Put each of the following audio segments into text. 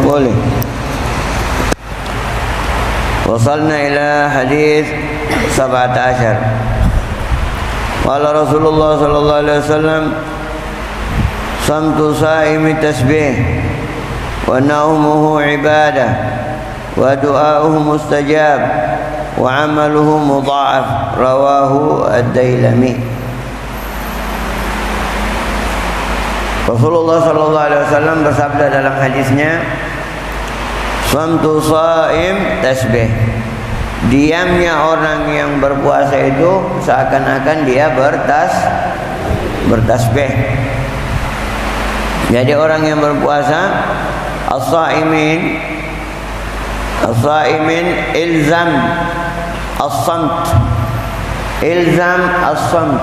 boleh. Wasalna ila hadis 17. Qala Rasulullah sallallahu alaihi wasallam samtu saimi tasbih wa naumuhu ibadah wa du'auhu mustajab wa amaluhu mudha'af. Rawahu ad-Dailami. Rasulullah sallallahu alaihi wasallam bersabda dalam hadisnya, samtu saim tasbih. Diamnya orang yang berpuasa itu seakan-akan dia bertasbih. Jadi orang yang berpuasa, as-saimin ilzam as-samt. Ilzam as-samt.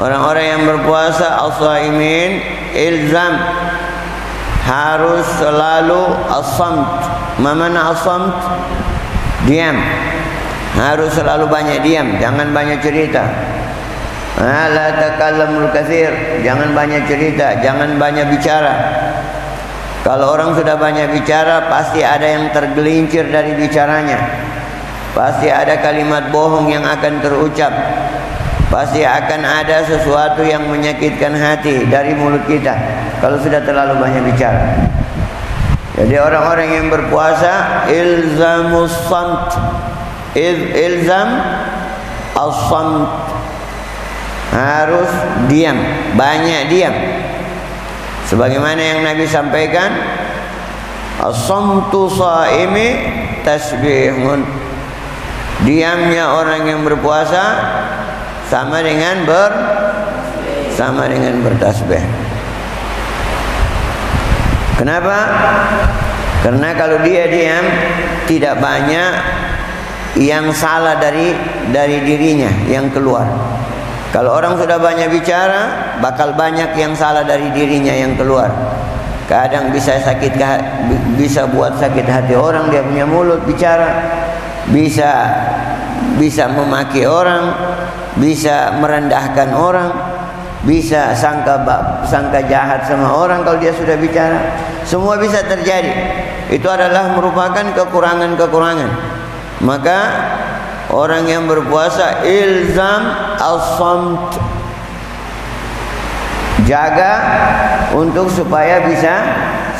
Orang-orang yang berpuasa, as-saimin ilzam, harus selalu as-samt. Mana as-samt? Diam. Harus selalu banyak diam, jangan banyak cerita. La takallamul katsir, jangan banyak cerita, jangan banyak bicara. Kalau orang sudah banyak bicara, pasti ada yang tergelincir dari bicaranya. Pasti ada kalimat bohong yang akan terucap. Pasti akan ada sesuatu yang menyakitkan hati dari mulut kita kalau sudah terlalu banyak bicara. Jadi orang-orang yang berpuasa, ilzamus samt, ilzam as-samt, harus diam, banyak diam. Sebagaimana yang Nabi sampaikan, as-samtu saimi tasbihun. Diamnya orang yang berpuasa sama dengan bertasbih. Kenapa? Karena kalau dia diam, tidak banyak yang salah dari dirinya yang keluar. Kalau orang sudah banyak bicara, bakal banyak yang salah dari dirinya yang keluar. Kadang bisa buat sakit hati orang, dia punya mulut bicara, bisa memaki orang, bisa merendahkan orang, bisa sangka jahat sama orang kalau dia sudah bicara. Semua bisa terjadi. Itu adalah merupakan kekurangan-kekurangan. Maka orang yang berpuasa, ilzam as-samt, jaga untuk supaya bisa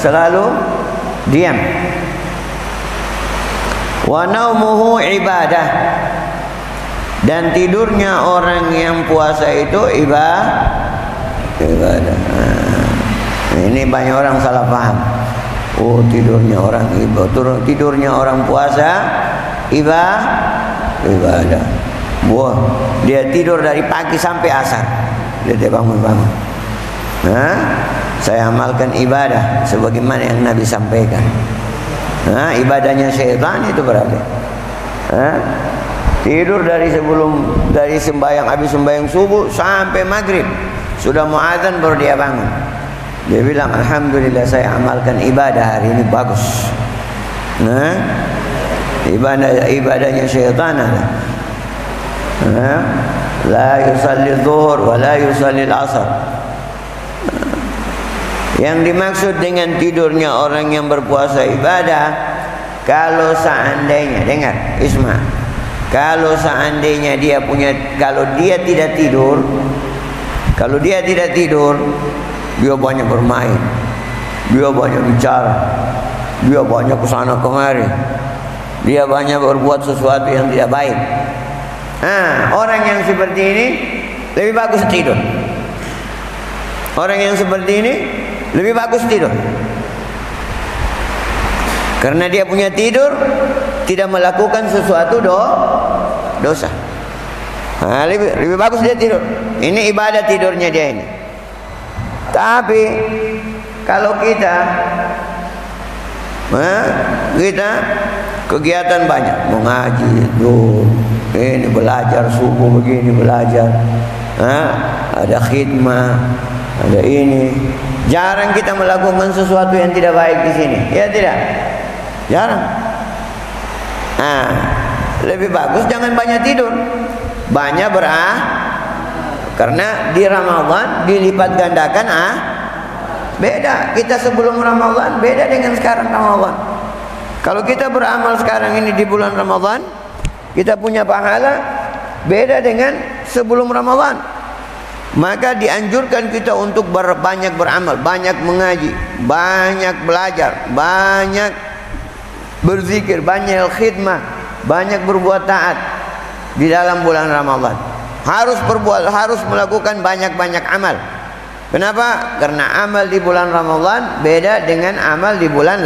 selalu diam. Wa naumuhu ibadah, dan tidurnya orang yang puasa itu ibadah. Ini banyak orang salah paham. Oh, tidurnya orang ibadah, tidurnya orang puasa ibadah. Wah, dia tidur dari pagi sampai asar, dia tidak bangun-bangun. Saya amalkan ibadah sebagaimana yang Nabi sampaikan. Ibadahnya syaitan itu berarti. Tidur dari sembahyang, habis sembahyang subuh sampai maghrib, sudah mau azan baru dia bangun. Dia bilang, alhamdulillah saya amalkan ibadah hari ini bagus. Ibadahnya syaitan ada. La yusalli zuhur wa la yusalli al-asr. Yang dimaksud dengan tidurnya orang yang berpuasa ibadah, kalau seandainya, dengar, isma, kalau seandainya kalau dia tidak tidur, dia banyak bermain, dia banyak bicara, dia banyak kesana kemari, dia banyak berbuat sesuatu yang tidak baik. Orang yang seperti ini lebih bagus tidur. Orang yang seperti ini lebih bagus tidur, karena dia punya tidur tidak melakukan sesuatu dosa. Lebih bagus dia tidur. Ini ibadah tidurnya dia ini. Tapi kalau kita kegiatan banyak, mengaji, ini belajar subuh begini belajar, ada khidmah, ada ini, Jarang kita melakukan sesuatu yang tidak baik di sini. Ya tidak? Jarang. Nah, lebih bagus jangan banyak tidur. Banyak karena di Ramadan dilipat gandakan beda. Kita sebelum Ramadan beda dengan sekarang Ramadan. Kalau kita beramal sekarang ini di bulan Ramadan, kita punya pahala beda dengan sebelum Ramadan. Maka dianjurkan kita untuk banyak beramal, banyak mengaji, banyak belajar, banyak berzikir, banyak khidmah, banyak berbuat taat di dalam bulan Ramadan. Harus melakukan banyak-banyak amal. Kenapa? Karena amal di bulan Ramadan beda dengan amal di bulan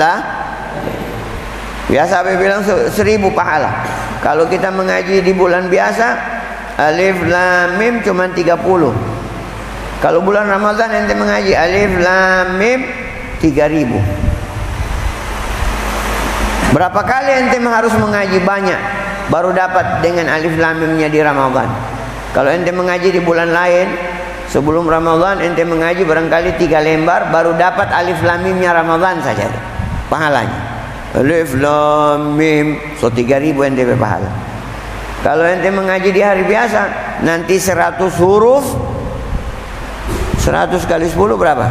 biasa. Saya bilang 1000 pahala. Kalau kita mengaji di bulan biasa, alif lam mim cuma 30. Kalau bulan Ramadan ente mengaji alif lam mim 3000. Berapa kali ente harus mengaji banyak baru dapat dengan alif lam mimnya di Ramadan. Kalau ente mengaji di bulan lain sebelum Ramadan ente mengaji barangkali 3 lembar baru dapat alif lam mimnya Ramadan saja pahalanya. Alif lam mim 3000 ente berpahala. Kalau ente mengaji di hari biasa nanti 100 huruf, 100 kali 10 berapa?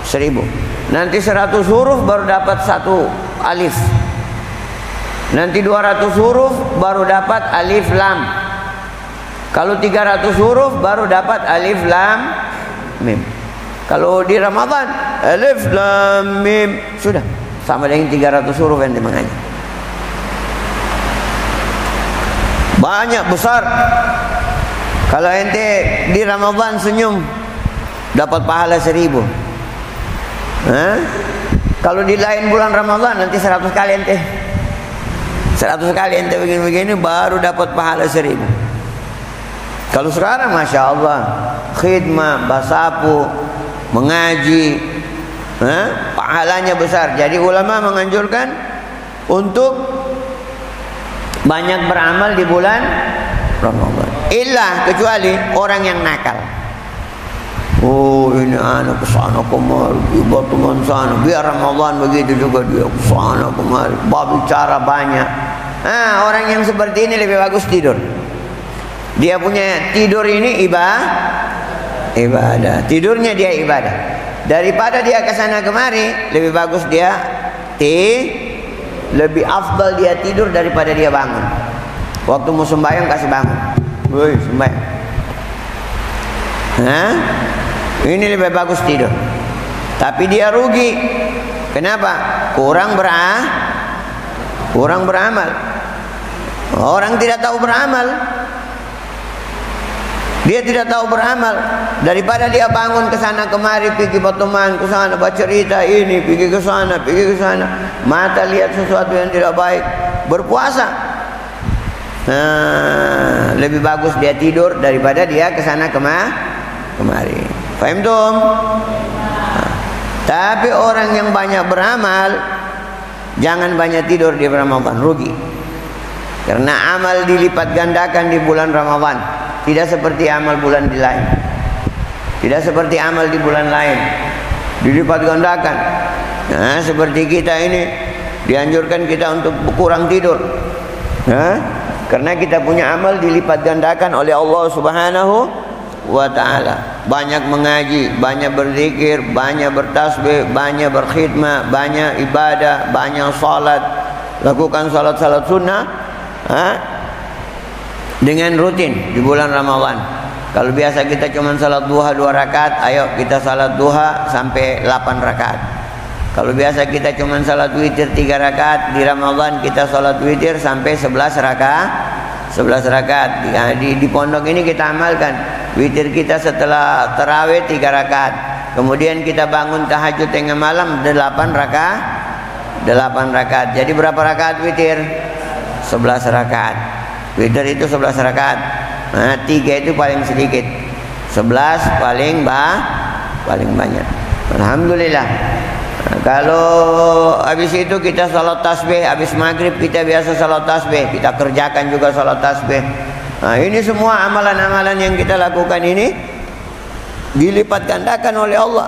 1000. Nanti 100 huruf baru dapat 1 alif. Nanti 200 huruf baru dapat alif lam. Kalau 300 huruf baru dapat alif lam mim. Kalau di Ramadan alif lam mim sudah sama dengan 300 huruf yang mengaji. Banyak besar. Kalau ente di Ramadan senyum dapat pahala 1000. Kalau di lain bulan Ramadan nanti 100 kali ente 100 kali ente begini-begini baru dapat pahala 1000. Kalau sekarang Masya Allah khidmah, basapu, mengaji, pahalanya besar. Jadi ulama menganjurkan untuk banyak beramal di bulan Ramadan. Kecuali orang yang nakal. Oh ini anak kesana kemari, ibadah teman sana. Biar Ramadan begitu juga dia kesana kemari, bicara banyak. Orang yang seperti ini lebih bagus tidur. Dia punya tidur ini ibadah. Tidurnya dia ibadah. Daripada dia kesana kemari, lebih bagus dia lebih afdal dia tidur daripada dia bangun. Waktu mau sembahyang kasih bangun. Woi sembahyang. Ini lebih bagus tidur. Tapi dia rugi. Kenapa? Kurang beramal. Orang tidak tahu beramal. Dia tidak tahu beramal. Daripada dia bangun ke sana kemari, pergi berteman ke sana, baca cerita ini, pergi ke sana, mata lihat sesuatu yang tidak baik, berpuasa. Lebih bagus dia tidur daripada dia ke sana kemari. Paham tuh? Tapi orang yang banyak beramal, jangan banyak tidur di Ramadan, rugi. Karena amal dilipat gandakan di bulan Ramadan, tidak seperti amal bulan di lain. Tidak seperti amal di bulan lain, dilipat gandakan. Seperti kita ini dianjurkan kita untuk kurang tidur. Karena kita punya amal dilipat gandakan oleh Allah Subhanahu wa ta'ala. Banyak mengaji, banyak berzikir, banyak bertasbih, banyak berkhidmah, banyak ibadah, banyak salat. Lakukan salat-salat sunnah dengan rutin di bulan Ramadan. Kalau biasa kita cuma salat duha 2 rakaat, ayo kita salat duha sampai 8 rakaat. Kalau biasa kita cuma salat witir 3 rakaat, di Ramadan kita salat witir sampai 11 rakaat. 11 rakaat. Di pondok ini kita amalkan. Witir kita setelah tarawih 3 rakaat. Kemudian kita bangun tahajud tengah malam 8 rakaat. 8 rakaat. Jadi berapa rakaat witir? 11 rakaat. Witir itu 11 rakaat. 3 itu paling sedikit. 11 paling banyak. Alhamdulillah. Kalau habis itu kita salat tasbih, habis maghrib kita biasa salat tasbih, kita kerjakan juga salat tasbih. Ini semua amalan-amalan yang kita lakukan ini dilipat gandakan oleh Allah.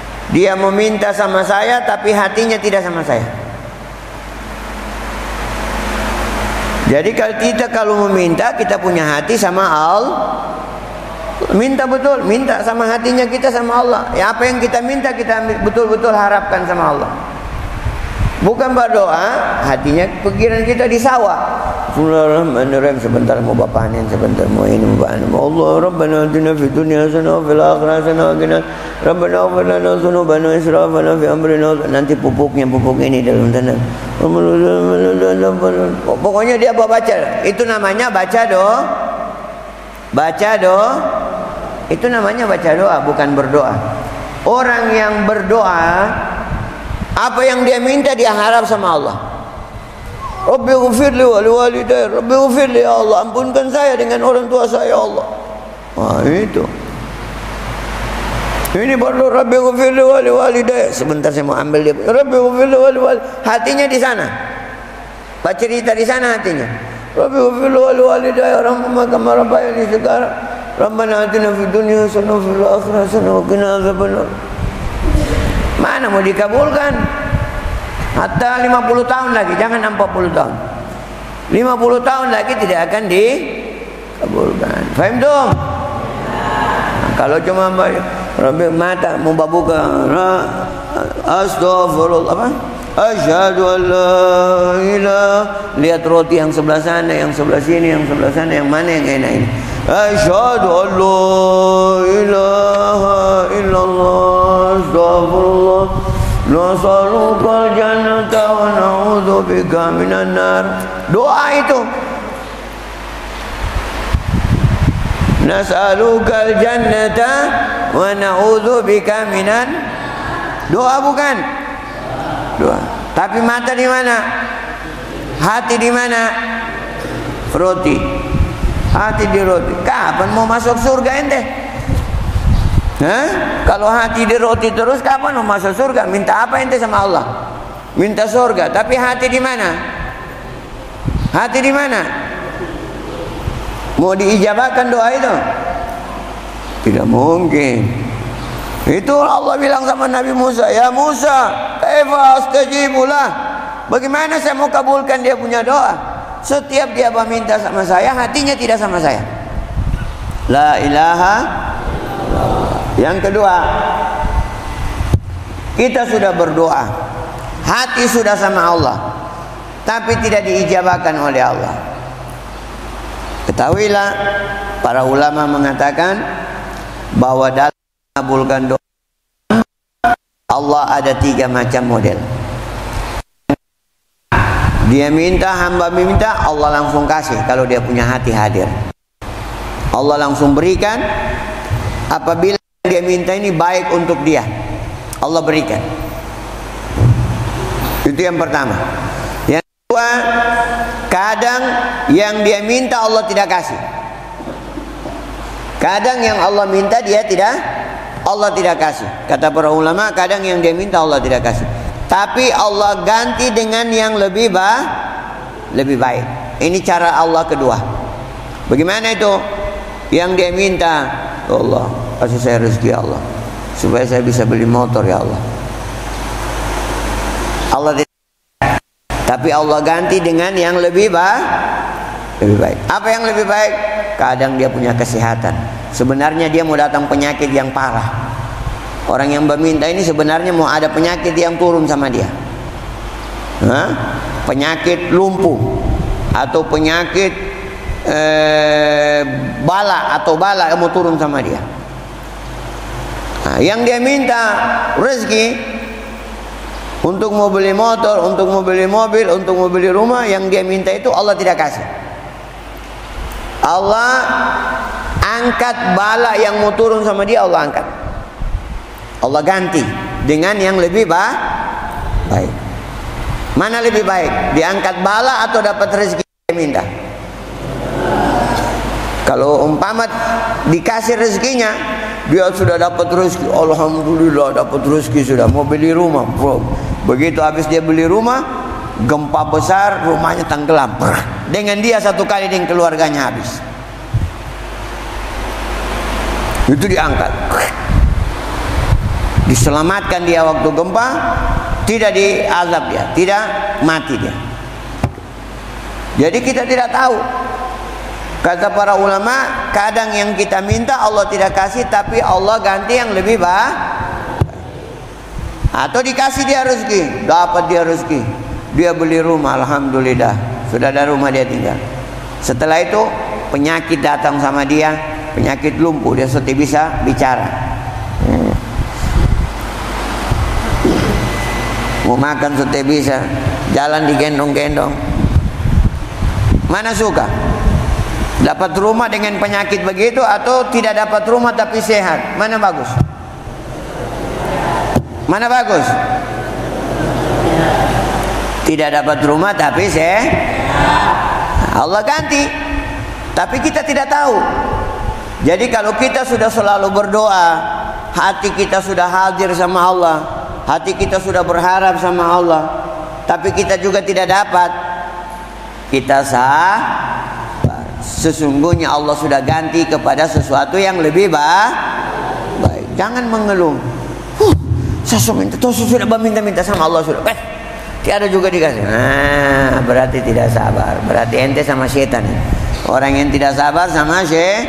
Dia meminta sama saya tapi hatinya tidak sama saya. Jadi kalau meminta, kita punya hati sama Allah. Minta betul, minta sama hatinya kita sama Allah. Ya, apa yang kita minta kita betul-betul harapkan sama Allah. Bukan berdoa, hatinya pikiran kita di sawah. Bismillahirrahmanirrahim, sebentar mau panen, sebentar mau ini mau panen. Allah Rabbana atina fid dunya hasanah wa fil akhirati hasanah wa qina Rabbana ighfir lana dzunubana wa israfana fi amrina. Nanti pupuk ini dalam tanah. Pokoknya dia baca. Itu namanya baca doa. Baca doa. Itu namanya baca doa, bukan berdoa. Orang yang berdoa, apa yang dia minta dia harap sama Allah. Rabbi ghfirli wa liwalidayya, Rabbi ghfirli ya Allah, ampunkan saya dengan orang tua saya ya Allah. Wah, itu. Ini baru Rabbi ghfirli wa liwalidayya. Sebentar saya mau ambil dia. Rabbi ghfirli wa liwalidayya. Hatinya di sana. Baca cerita di sana hatinya. Rabbi ghfirli wa liwalidayya, rahmah kama rabbayani shighara. Rabbana atina fid dunya hasanah wa fil akhirati hasanah wa qina adzabannar. Mana mau dikabulkan? Hatta 50 tahun lagi, jangan 40 tahun. 50 tahun lagi tidak akan dikabulkan. Faham dong? Nah, kalau cuma Rabbi mata membabuka astaghfirullah apa? Asyhadu an la ilaha, lihat roti yang sebelah sana, yang sebelah sini, yang sebelah sana, yang mana yang enak ini? Asyhadu an la ilaha illallah, astaghfirullah, nas'alukal jannata wa na'udzubika minan nar. Doa itu. Nas'alukal jannata wa na'udzubika minan. Doa bukan? Doa. Tapi mata di mana? Hati di mana? Roti. Hati di roti. Kapan mau masuk surga ente? Hah? Kalau hati di roti terus kapan mau masuk surga? Minta apa ente sama Allah? Minta surga. Tapi hati di mana? Hati di mana? Mau diijabahkan doa itu? Tidak mungkin. Itu Allah bilang sama Nabi Musa, ya Musa, kaifa astajibu lah? Bagaimana saya mau kabulkan dia punya doa? Setiap dia meminta sama saya, hatinya tidak sama saya. La ilaha. Yang kedua, kita sudah berdoa, hati sudah sama Allah, tapi tidak diijabahkan oleh Allah. Ketahuilah, para ulama mengatakan bahwa dalam mengabulkan doa Allah ada 3 macam model. Dia minta, hamba minta, Allah langsung kasih kalau dia punya hati hadir. Allah langsung berikan. Apabila dia minta ini baik untuk dia, Allah berikan. Itu yang pertama. Yang kedua, kadang yang dia minta Allah tidak kasih. Kadang yang Allah minta dia tidak, Allah tidak kasih. Kata para ulama, kadang yang dia minta Allah tidak kasih, tapi Allah ganti dengan yang lebih baik. Ini cara Allah kedua. Bagaimana itu? Yang dia minta, Allah kasih saya rezeki Allah, supaya saya bisa beli motor ya Allah. Allah tidak, tapi Allah ganti dengan yang lebih baik. Apa yang lebih baik? Kadang dia punya kesehatan. Sebenarnya dia mau datang penyakit yang parah. Orang yang meminta ini sebenarnya mau ada penyakit yang turun sama dia. Penyakit lumpuh atau penyakit bala yang mau turun sama dia. Nah, yang dia minta rezeki untuk mau beli motor, untuk mau beli mobil, untuk mau beli rumah, yang dia minta itu Allah tidak kasih. Allah angkat bala yang mau turun sama dia, Allah angkat. Allah ganti dengan yang lebih baik. Mana lebih baik? Diangkat bala atau dapat rezeki yang minta? Kalau umpama dikasih rezekinya, dia sudah dapat rezeki, alhamdulillah dapat rezeki sudah, mau beli rumah. Begitu habis dia beli rumah, gempa besar, rumahnya tenggelam. Dengan dia satu kali dengan keluarganya habis. Itu diangkat. diselamatkan dia waktu gempa, tidak diazab dia, tidak mati dia. Jadi kita tidak tahu. Kata para ulama, kadang yang kita minta Allah tidak kasih, tapi Allah ganti yang lebih baik. Atau dikasih dia rezeki, dapat dia rezeki, dia beli rumah, alhamdulillah, sudah ada rumah dia tinggal. Setelah itu penyakit datang sama dia, penyakit lumpuh, dia sudah bisa bicara. Mau makan sudah bisa, jalan digendong-gendong. Mana suka? Dapat rumah dengan penyakit begitu atau tidak dapat rumah tapi sehat? Mana bagus? Mana bagus? Tidak dapat rumah tapi sehat. Allah ganti. Tapi kita tidak tahu. Jadi kalau kita sudah selalu berdoa, hati kita sudah hadir sama Allah, hati kita sudah berharap sama Allah, tapi kita juga tidak dapat, kita sesungguhnya Allah sudah ganti kepada sesuatu yang lebih baik. Jangan mengeluh. Saya sudah minta-minta sama Allah sudah. Tiada juga dikasih. Nah, berarti tidak sabar. Berarti ente sama setan. Orang yang tidak sabar sama setan.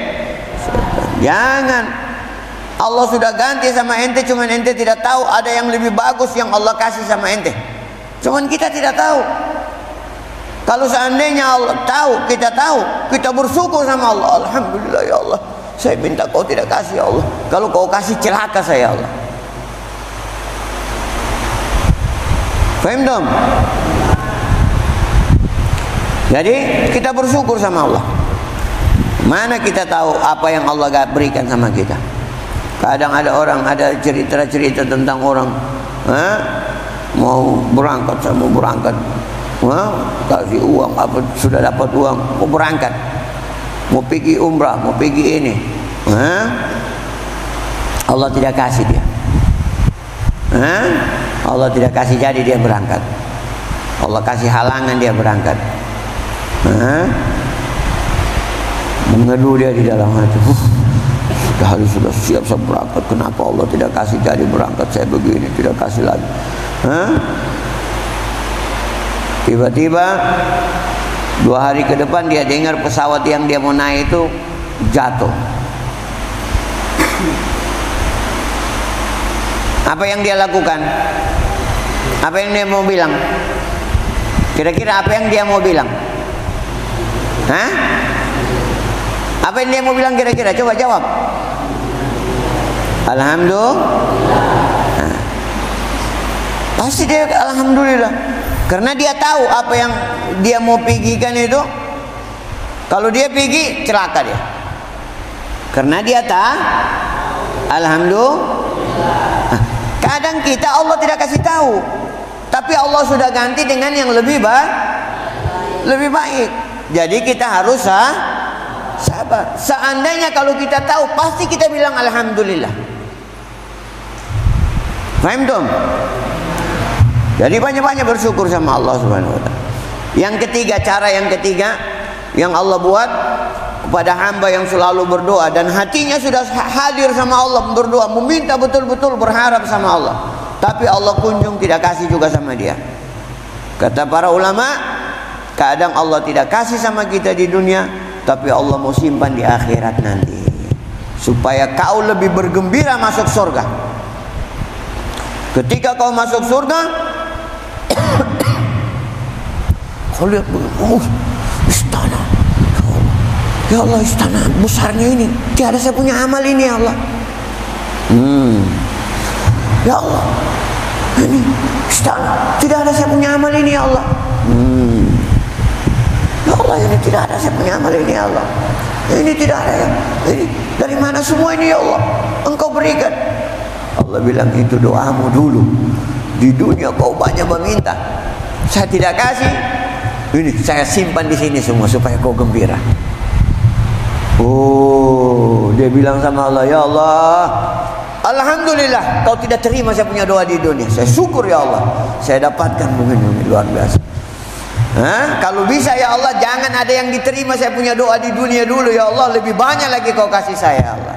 Jangan. Allah sudah ganti sama ente, cuman ente tidak tahu ada yang lebih bagus yang Allah kasih sama ente. Cuman kita tidak tahu. Kalau seandainya Allah tahu, kita bersyukur sama Allah. Alhamdulillah ya Allah, saya minta kau tidak kasih ya Allah. Kalau kau kasih celaka saya Allah. Faham dong? Jadi kita bersyukur sama Allah. Mana kita tahu apa yang Allah berikan sama kita. Kadang ada orang, ada cerita-cerita tentang orang, mau berangkat, saya mau berangkat, kasih uang, apa sudah dapat uang, mau berangkat, mau pergi umrah, mau pergi ini, Allah tidak kasih dia, Allah tidak kasih jadi dia berangkat, Allah kasih halangan dia berangkat, mengeluh dia di dalam hati, sudah siap saya berangkat, kenapa Allah tidak kasih jadi berangkat, saya begini, tidak kasih lagi. Tiba-tiba 2 hari ke depan dia dengar pesawat yang dia mau naik itu jatuh. Apa yang dia lakukan? Apa yang dia mau bilang? Kira-kira apa yang dia mau bilang? Apa yang dia mau bilang kira-kira? Coba jawab. Alhamdulillah. Pasti dia alhamdulillah. Karena dia tahu apa yang dia mau pergikan itu, kalau dia pergi celaka dia. Karena dia tahu, alhamdulillah. Kadang kita Allah tidak kasih tahu, tapi Allah sudah ganti dengan yang lebih baik. Jadi kita harus sabar. Seandainya kalau kita tahu, pasti kita bilang alhamdulillah. Paham dong? Jadi banyak-banyak bersyukur sama Allah Subhanahu wa taala. Yang ketiga, cara yang ketiga yang Allah buat kepada hamba yang selalu berdoa dan hatinya sudah hadir sama Allah, berdoa, meminta betul-betul, berharap sama Allah, tapi Allah kunjung tidak kasih juga sama dia. Kata para ulama, kadang Allah tidak kasih sama kita di dunia, tapi Allah mau simpan di akhirat nanti, supaya kau lebih bergembira masuk surga. Ketika kau masuk surga, kau lihat, istana, ya Allah, istana besarnya ini, tiada saya punya amal ini ya Allah. Ya Allah, ini istana, tidak ada saya punya amal ini ya Allah. Ya Allah, ini tidak ada saya punya amal ini ya Allah. Ini tidak ada ya. Ini dari mana semua ini ya Allah? Engkau berikan. Allah bilang, itu doamu dulu. Di dunia kau banyak meminta, saya tidak kasih. Ini saya simpan di sini semua supaya kau gembira. Oh, dia bilang sama Allah, ya Allah, alhamdulillah kau tidak terima saya punya doa di dunia. Saya syukur ya Allah, saya dapatkan begini luar biasa. Kalau bisa ya Allah, jangan ada yang diterima saya punya doa di dunia dulu ya Allah, lebih banyak lagi kau kasih saya ya Allah.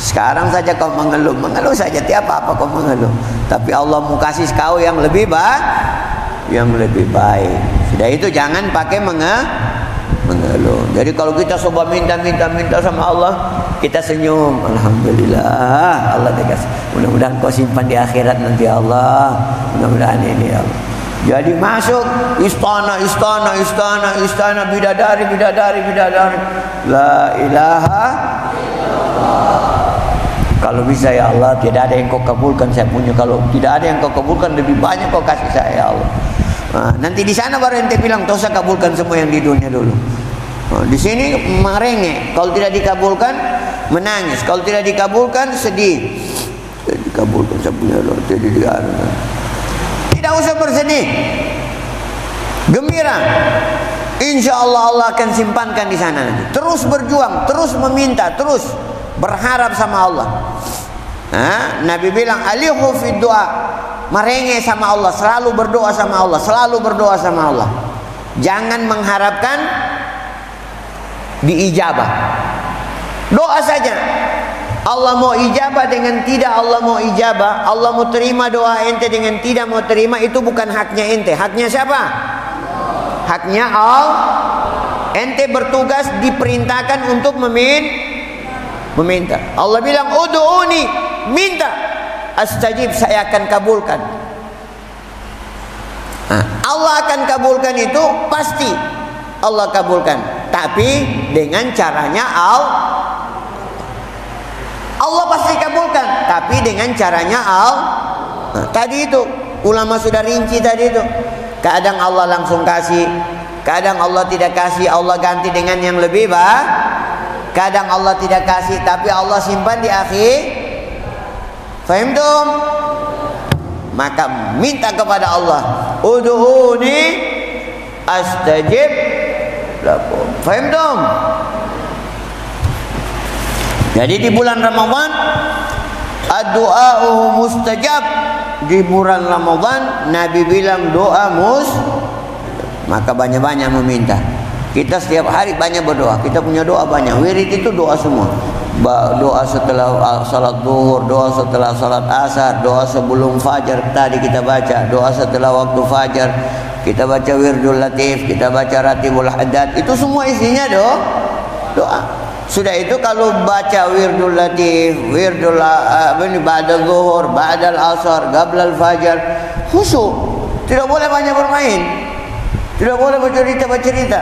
Sekarang saja kau mengeluh, mengeluh saja, tiap apa kau mengeluh. Tapi Allah mau kasih kau yang lebih baik. Sudah itu jangan pakai mengeluh. Jadi kalau kita coba minta sama Allah, kita senyum, alhamdulillah Allah dikasih. Mudah-mudahan kau simpan di akhirat nanti Allah. Mudah-mudahan ini ya Allah. Jadi masuk istana, bidadari. La ilaha illallah. Kalau bisa ya Allah, tidak ada yang kau kabulkan saya punya. Kalau tidak ada yang kau kabulkan, lebih banyak kau kasih saya ya Allah. Nah, nanti di sana baru ente bilang, tosa kabulkan semua yang di dunia dulu. Nah, di sini merengek. Kalau tidak dikabulkan, menangis. Kalau tidak dikabulkan, sedih. Tidak dikabulkan saya punya Allah. Tidak usah bersedih, gembira. Insya Allah Allah akan simpankan di sana nanti. Terus berjuang, terus meminta, terus berharap sama Allah. Nah, Nabi bilang alihu fid doa, merengek sama Allah, selalu berdoa sama Allah, selalu berdoa sama Allah. Jangan mengharapkan diijabah. Doa saja. Allah mau ijabah dengan tidak, Allah mau ijabah, Allah mau terima doa ente dengan tidak mau terima, itu bukan haknya ente. Haknya siapa? Haknya Allah. Ente bertugas diperintahkan untuk meminta. Allah bilang ud'uni, minta, astajib, saya akan kabulkan. Nah, Allah akan kabulkan itu pasti Allah kabulkan, tapi dengan caranya Allah pasti kabulkan, tapi dengan caranya nah, tadi itu ulama sudah rinci tadi itu. Kadang Allah langsung kasih, kadang Allah tidak kasih, Allah ganti dengan yang lebih baik. Kadang Allah tidak kasih, tapi Allah simpan di akhir. Fahimtum? Maka minta kepada Allah, ud'uni astajib lakum. Fahimtum? Jadi di bulan Ramadan ad-du'a'u mustajab. Di bulan Ramadan Nabi bilang doa maka banyak-banyak meminta. Kita setiap hari banyak berdoa. Kita punya doa banyak. Wirid itu doa semua. Doa setelah salat zuhur, doa setelah salat asar, doa sebelum fajar tadi kita baca, doa setelah waktu fajar kita baca wirdul latif, kita baca ratibul haddad. Itu semua isinya doa. Sudah itu kalau baca wirdul latif, wirdul ba'da zuhur, ba'da al-asar, qabla al-fajar, khusyuk. Tidak boleh banyak bermain. Tidak boleh bercerita.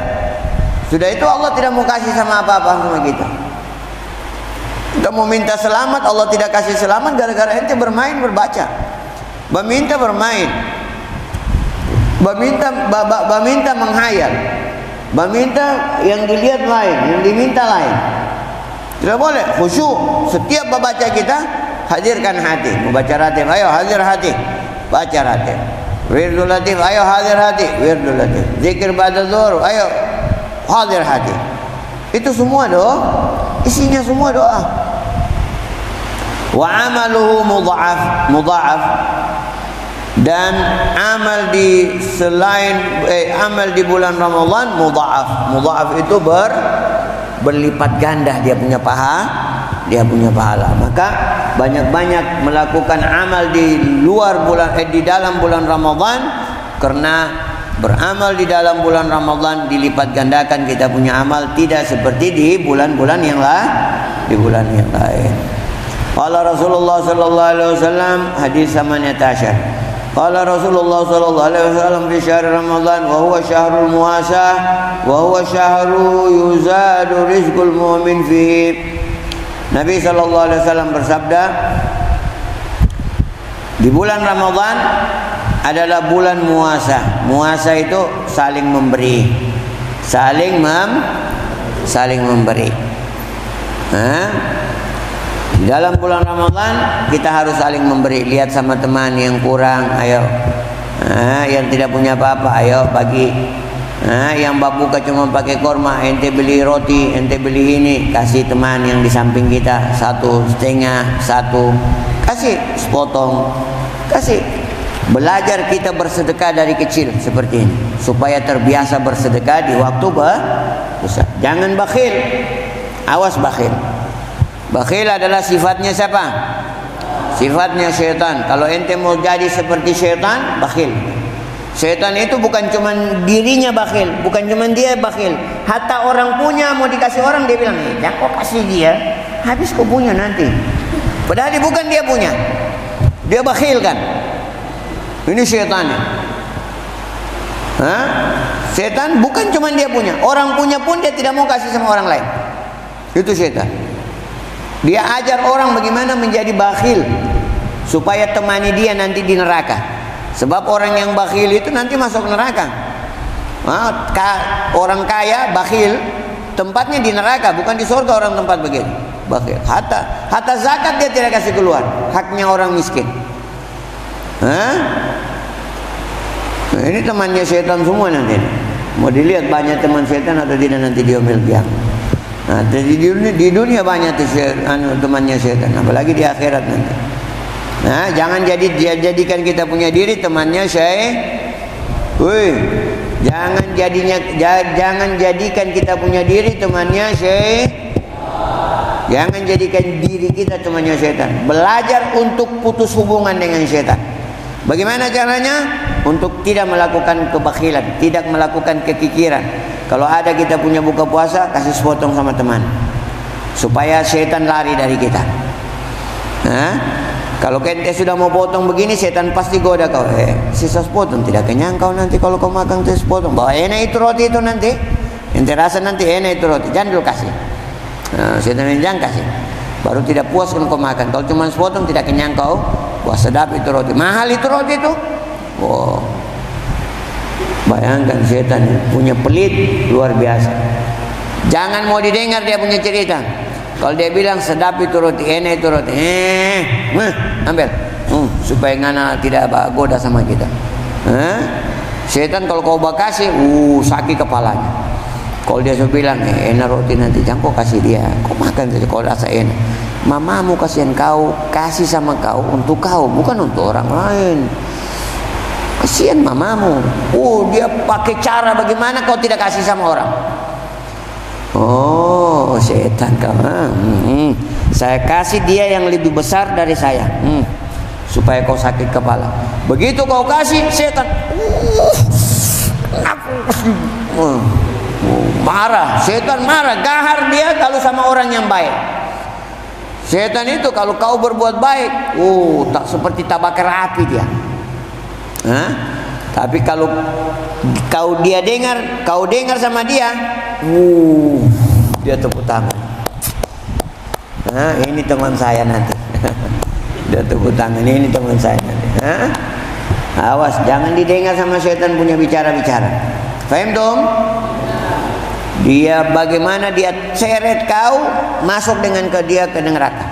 Sudah itu Allah tidak mau kasih sama apa-apa sama kita. Kita mau minta selamat, Allah tidak kasih selamat gara-gara ente bermain berbaca. Meminta bermain. Meminta menghayal. Meminta yang dilihat lain, yang diminta lain. Tidak boleh, khusyuk. Setiap membaca kita hadirkan hati. Membaca ratib, ayo hadir hati, baca ratib. Wirdul latif, ayo hadir hati, wirdul latif. Zikir ba'da zuhur, ayo hadir hati. Itu semua doa, isinya semua doa. Wa amaluhu mudha'af. Dan amal di selain amal di bulan Ramadan mudha'af. Mudha'af itu berlipat ganda dia punya pahala. Maka banyak-banyak melakukan amal di luar bulan di dalam bulan Ramadan, karena beramal di dalam bulan Ramadan dilipat gandakan kita punya amal, tidak seperti di bulan-bulan yang lain. Qala Rasulullah sallallahu alaihi wasallam, hadis 18. Qala Rasulullah sallallahu alaihi wasallam fi syahr Ramadan wa huwa syahrul muasah wa huwa syahru yuzadu rizqul mu'min fihi. Nabi sallallahu alaihi wasallam bersabda, di bulan Ramadan adalah bulan muasah. Muasah itu saling memberi, saling memberi. Di dalam bulan Ramadan kita harus saling memberi. Lihat sama teman yang kurang, ayo. Yang tidak punya apa-apa, ayo bagi. Yang buka cuma pakai korma, ente beli roti, ente beli ini, kasih teman yang di samping kita 1,5, 1, kasih sepotong, kasih. Belajar kita bersedekah dari kecil seperti ini, supaya terbiasa bersedekah di waktu besar. Jangan bakhil, awas bakhil. Bakhil adalah sifatnya siapa? Sifatnya syaitan. Kalau ente mau jadi seperti syaitan, bakhil. Syaitan itu bukan cuma dirinya bakhil, bukan cuma dia bakhil. Hatta orang punya mau dikasih orang dia bilang, "Ya kok kasih dia, habis kau punya nanti." Padahal dia bukan dia punya. Dia bakhil kan? Ini syaitannya. Hah? Syaitan bukan cuma dia punya, orang punya pun dia tidak mau kasih sama orang lain. Itu syaitan. Dia ajar orang bagaimana menjadi bakhil supaya temani dia nanti di neraka. Sebab orang yang bakhil itu nanti masuk neraka. Orang kaya bakhil tempatnya di neraka, bukan di surga orang tempat begitu. Bakhil. Hatta zakat dia tidak kasih keluar, haknya orang miskin. Nah, ini temannya setan semua nanti. Mau dilihat banyak teman setan atau tidak nanti di yaumil qiyamah. Nah, di dunia banyak temannya setan, apalagi di akhirat nanti. Nah, jangan jadikan kita punya diri temannya jangan jadikan kita punya diri temannya jangan jadikan diri kita temannya setan. Belajar untuk putus hubungan dengan setan. Bagaimana caranya? Untuk tidak melakukan kebakhilan, tidak melakukan kekikiran. Kalau ada kita punya buka puasa, kasih sepotong sama teman, supaya setan lari dari kita. Nah, kalau ente sudah mau potong begini, setan pasti goda kau. Sisa sepotong, tidak kenyang kau nanti kalau kau makan sisa sepotong. Bawa enak itu roti itu nanti. Ente rasa nanti enak itu roti, jangan dulu kasih. Nah, setan jangan kasih. Baru tidak puas kalau kau makan. Kalau cuma sepotong tidak kenyang kau. Wah, sedap itu roti. Mahal itu roti itu. Wow. Bayangkan setan punya pelit luar biasa. Jangan mau didengar dia punya cerita. Kalau dia bilang sedap itu roti, enak itu roti, ambil, supaya ngana tidak goda sama kita. Setan kalau kau bakasi, sakit kepalanya. Kalau dia bilang enak roti nanti, jangan kau kasih dia, kau makan saja kau rasa enak. Mamamu kasihan kau, kasih sama kau untuk kau, bukan untuk orang lain. Kasihan mamamu. Dia pakai cara bagaimana kau tidak kasih sama orang. Oh, setan kau. Saya kasih dia yang lebih besar dari saya, supaya kau sakit kepala. Begitu kau kasih, setan marah. Setan marah, gahar dia kalau sama orang yang baik. Setan itu kalau kau berbuat baik, tak seperti tabakar api dia. Tapi kalau kau dengar sama dia, dia tepuk tangan. Ini teman saya nanti. Dia tepuk tangan, ini teman saya nanti. Awas, jangan didengar sama setan punya bicara-bicara. Faham dong? Dia bagaimana dia seret kau masuk dengan dia ke neraka.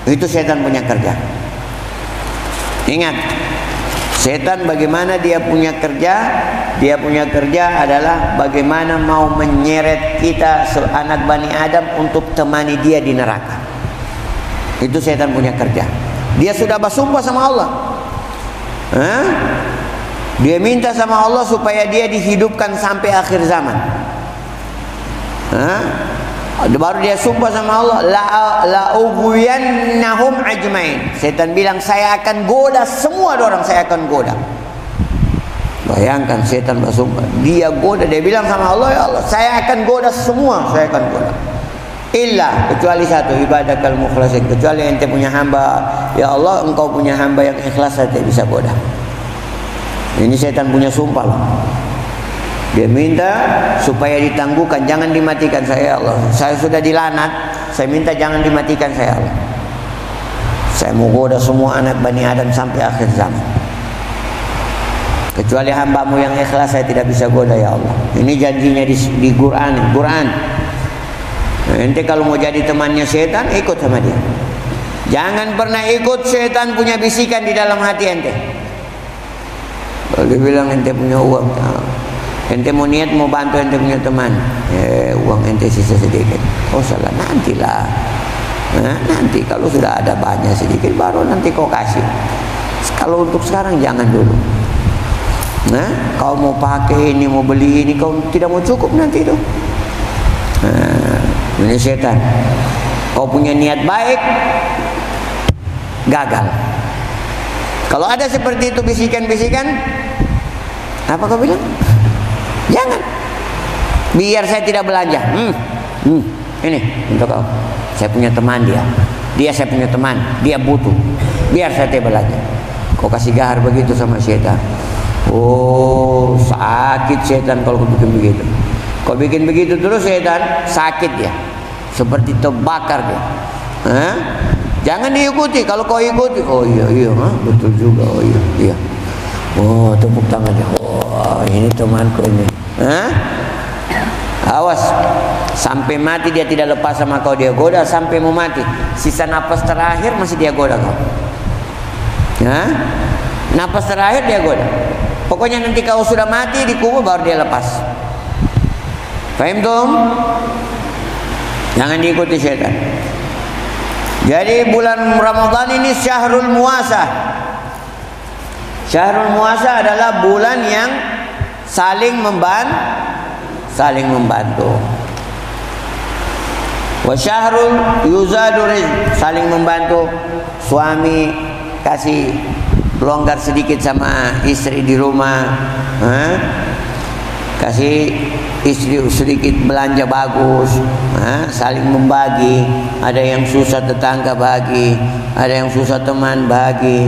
Itu setan punya kerja. Ingat, setan bagaimana dia punya kerja? Dia punya kerja adalah bagaimana mau menyeret kita anak Bani Adam untuk temani dia di neraka. Itu setan punya kerja. Dia sudah bersumpah sama Allah. Dia minta sama Allah supaya dia dihidupkan sampai akhir zaman. Baru dia sumpah sama Allah, la ughwiyannahum ajmain. Setan bilang, saya akan goda semua orang, saya akan goda. Bayangkan setan bersumpah, dia goda, dia bilang sama Allah, ya Allah, saya akan goda semua, saya akan goda. Illa, kecuali satu, ibadakal mukhlasin, kecuali ente punya hamba, ya Allah, engkau punya hamba yang ikhlas, saya tidak bisa goda. Ini setan punya sumpah loh. Dia minta supaya ditangguhkan, jangan dimatikan saya Allah. Saya sudah dilanat, saya minta jangan dimatikan saya Allah. Saya mau goda semua anak Bani Adam sampai akhir zaman. Kecuali hambamu yang ikhlas saya tidak bisa goda ya Allah. Ini janjinya di Quran. Ente kalau mau jadi temannya setan, ikut sama dia. Jangan pernah ikut setan punya bisikan di dalam hati ente. Kalau dia bilang ente punya uang, ente mau niat mau bantu ente punya teman, uang ente sisa sedikit. Oh salah, nantilah. Nanti kalau sudah ada banyak sedikit baru nanti kau kasih. Kalau untuk sekarang jangan dulu. Kau mau pakai ini, mau beli ini, kau tidak mau cukup nanti itu. Ini setan. Kau punya niat baik, gagal. Kalau ada seperti itu bisikan-bisikan, apa kau bilang? Jangan. Biar saya tidak belanja. Ini untuk kau. Saya punya teman dia saya punya teman, dia butuh. Biar saya tidak belanja. Kau kasih gahar begitu sama setan. Oh, sakit setan kalau kau bikin begitu. Kau bikin begitu terus setan sakit ya. Seperti terbakar dia. Jangan diikuti. Kalau kau ikuti, oh iya, betul juga. Oh iya. Oh, tepuk tangannya. Oh, ini temanku ini. Awas, sampai mati dia tidak lepas sama kau, dia goda sampai mau mati. Sisa napas terakhir masih dia goda kau. Napas terakhir dia goda. Pokoknya nanti kau sudah mati di kubur baru dia lepas. Paham tuh? Jangan diikuti syaitan. Jadi bulan Ramadan ini syahrul muasa. Syahrul muasa adalah bulan yang saling membantu. Wa syahrul yuzadu rizq, saling membantu. Suami kasih longgar sedikit sama istri di rumah, kasih istri sedikit belanja bagus, saling membagi. Ada yang susah tetangga bagi, ada yang susah teman bagi.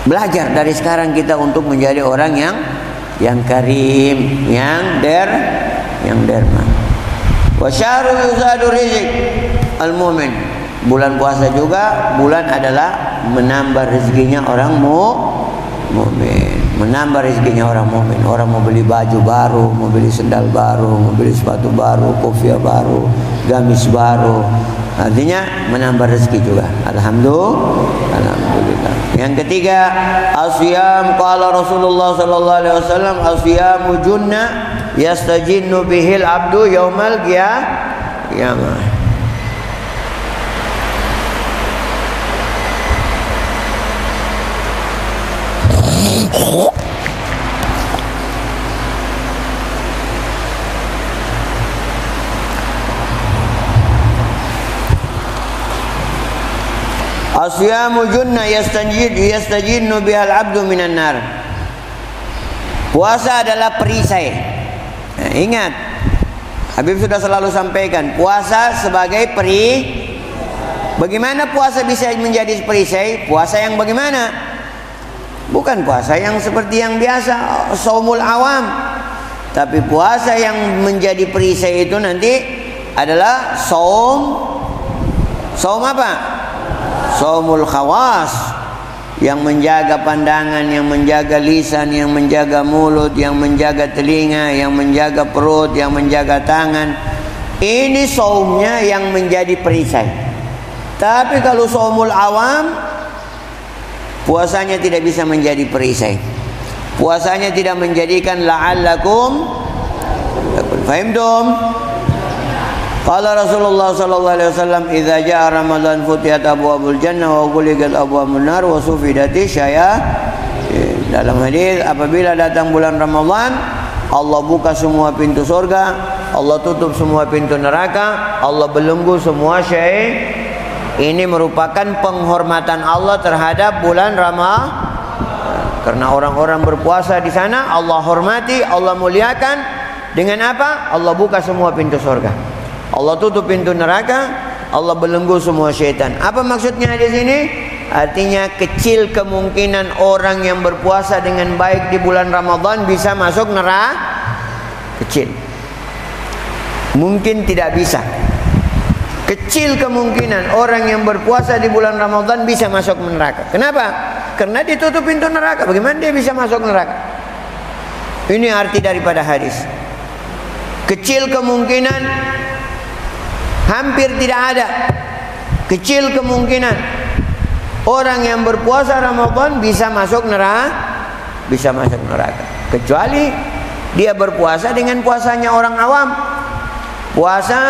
Belajar dari sekarang kita untuk menjadi orang yang karim, yang derma. Wa syahrul yuzadu rizq al-mu'min. Bulan puasa juga bulan adalah menambah rezekinya orang mukmin. Menambah rezekinya orang mukmin. Orang mau beli baju baru, mau beli sendal baru, mau beli sepatu baru, kopiah baru, gamis baru. Artinya menambah rezeki juga. Alhamdulillah. Yang ketiga, asyam. Qala Rasulullah sallallahu alaihi wasallam, asyamu junna yastajinnu bihil abdu yaumal qiyamah. Asyamu junna yastajinnu bihal abdu minan nar. Puasa adalah perisai. Ingat, Habib sudah selalu sampaikan, puasa sebagai Bagaimana puasa bisa menjadi perisai? Puasa yang bagaimana? Bukan puasa yang seperti yang biasa, saumul awam. Tapi puasa yang menjadi perisai itu nanti adalah saum apa? Saumul khawas, yang menjaga pandangan, yang menjaga lisan, yang menjaga mulut, yang menjaga telinga, yang menjaga perut, yang menjaga tangan. Ini saumnya yang menjadi perisai. Tapi kalau saumul awam, puasanya tidak bisa menjadi perisai. Puasanya tidak menjadikan la'allakum. Fahimtum? Qala Rasulullah sallallahu alaihi wasallam, "Idza jaa Ramadan futihat abwabul jannah wa ghuliqat abwabun nar wa sufidati syayatin." Dalam hadis, apabila datang bulan Ramadan, Allah buka semua pintu surga, Allah tutup semua pintu neraka, Allah belenggu semua syai. Ini merupakan penghormatan Allah terhadap bulan Ramadan. Karena orang-orang berpuasa di sana, Allah hormati, Allah muliakan. Dengan apa? Allah buka semua pintu surga, Allah tutup pintu neraka, Allah belenggu semua syaitan. Apa maksudnya di sini? Artinya kecil kemungkinan orang yang berpuasa dengan baik di bulan Ramadan bisa masuk neraka. Kecil. Mungkin tidak bisa. Kecil kemungkinan orang yang berpuasa di bulan Ramadan bisa masuk neraka. Kenapa? Karena ditutup pintu neraka. Bagaimana dia bisa masuk neraka? Ini arti daripada hadis. Kecil kemungkinan, hampir tidak ada. Kecil kemungkinan orang yang berpuasa Ramadan bisa masuk neraka. Bisa masuk neraka. Kecuali dia berpuasa dengan puasanya orang awam. Puasa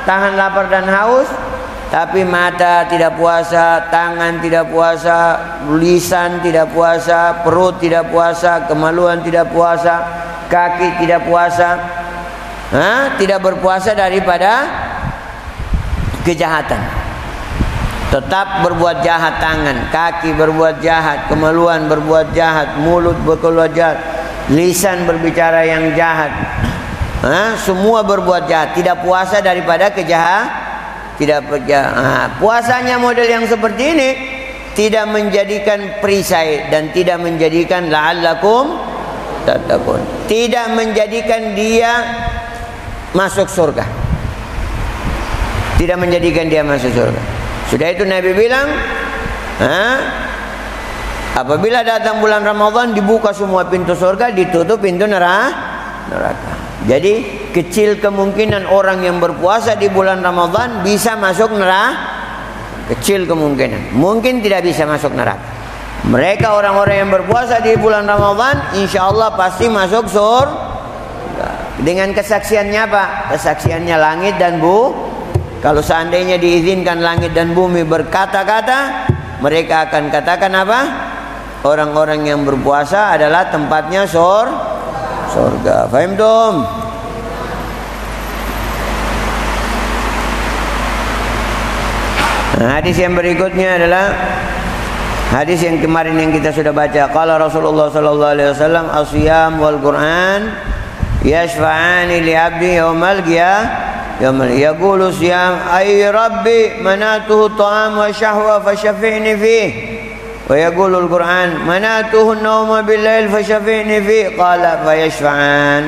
tahan lapar dan haus, tapi mata tidak puasa, tangan tidak puasa, lisan tidak puasa, perut tidak puasa, kemaluan tidak puasa, kaki tidak puasa. Tidak berpuasa daripada kejahatan. Tetap berbuat jahat tangan, kaki berbuat jahat, kemaluan berbuat jahat, mulut berkeluar jahat, lisan berbicara yang jahat. Semua berbuat jahat. Tidak puasa daripada puasanya model yang seperti ini tidak menjadikan perisai dan tidak menjadikan la'allakum tattaqun. Tidak menjadikan dia masuk surga. Tidak menjadikan dia masuk surga. Sudah itu Nabi bilang, apabila datang bulan Ramadan dibuka semua pintu surga, ditutup pintu neraka. Jadi kecil kemungkinan orang yang berpuasa di bulan Ramadan bisa masuk neraka. Kecil kemungkinan. Mungkin tidak bisa masuk neraka. Mereka orang-orang yang berpuasa di bulan Ramadan, insya Allah pasti masuk surga. Dengan kesaksiannya apa? Kesaksiannya langit dan bumi. Kalau seandainya diizinkan langit dan bumi berkata-kata, mereka akan katakan apa? Orang-orang yang berpuasa adalah tempatnya surga. Faham tum? Nah, hadis yang berikutnya adalah hadis yang kemarin yang kita sudah baca. Qala Rasulullah sallallahu alaihi wasallam, "As-siyam wal Qur'an yashfa'ani li 'abdi yawmal qiyamah." Yaqulu siyam ay rabbi manatuhu ta'am wa syahwa fasyafi'ni fih. Wa yaqulu al-Qur'an manatuhu an-nawma bil-lail fasyafi'ni fih. Qala fayashfa'an.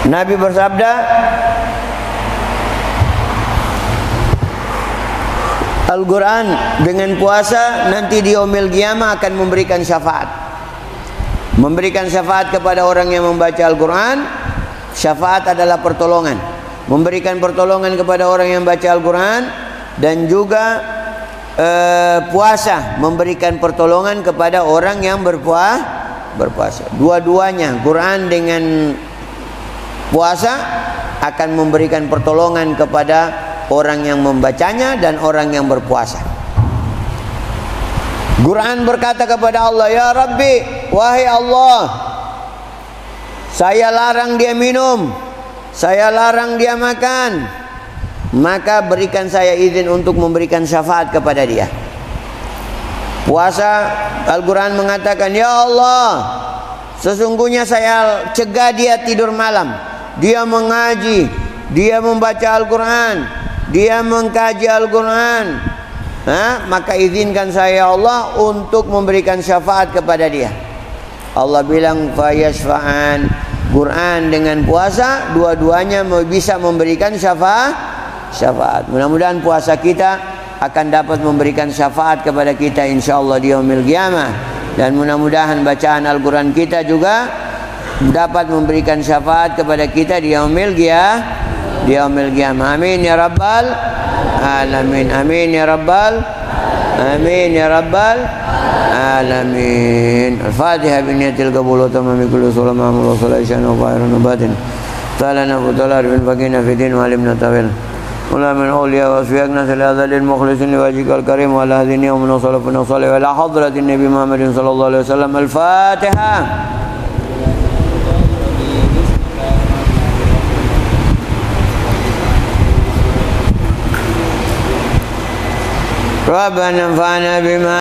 Nabi bersabda, Al-Quran dengan puasa nanti di yaumil qiyamah akan memberikan syafaat. Memberikan syafaat kepada orang yang membaca Al-Quran. Syafaat adalah pertolongan. Memberikan pertolongan kepada orang yang baca Al-Quran. Dan juga puasa memberikan pertolongan kepada orang yang berpuasa. Dua-duanya, Quran dengan puasa akan memberikan pertolongan kepada orang yang membacanya dan orang yang berpuasa. Quran berkata kepada Allah, "Ya Rabbi, wahai Allah, saya larang dia minum, saya larang dia makan, maka berikan saya izin untuk memberikan syafaat kepada dia." Puasa, Al-Quran mengatakan, "Ya Allah, sesungguhnya saya cegah dia tidur malam, dia mengaji, dia membaca Al-Quran, dia mengkaji Al-Quran, maka izinkan saya Allah untuk memberikan syafaat kepada dia." Allah bilang fayashfa'an. Quran dengan puasa dua-duanya bisa memberikan syafaat. Mudah-mudahan puasa kita akan dapat memberikan syafaat kepada kita insyaallah di yaumil qiyamah. Dan mudah-mudahan bacaan Al-Quran kita juga dapat memberikan syafaat kepada kita di yaumil qiyamah. Amin ya rabbal alamin. Amin ya rabbal alamin. Al-Fatihah biniyatil qabul wa tamami kulli salam wa sallallahu wa khairan batin. Talana wa talar bin bagina fi din wa alimna tawil. Wala min awliya wa asfiaqna sallallahu mukhlisin li wajhikal karim wa ala hadini wa min salafina salih wa ala hadratin nabi Muhammadin sallallahu alaihi wasallam. Al-Fatihah. Rabbana anfa'na bima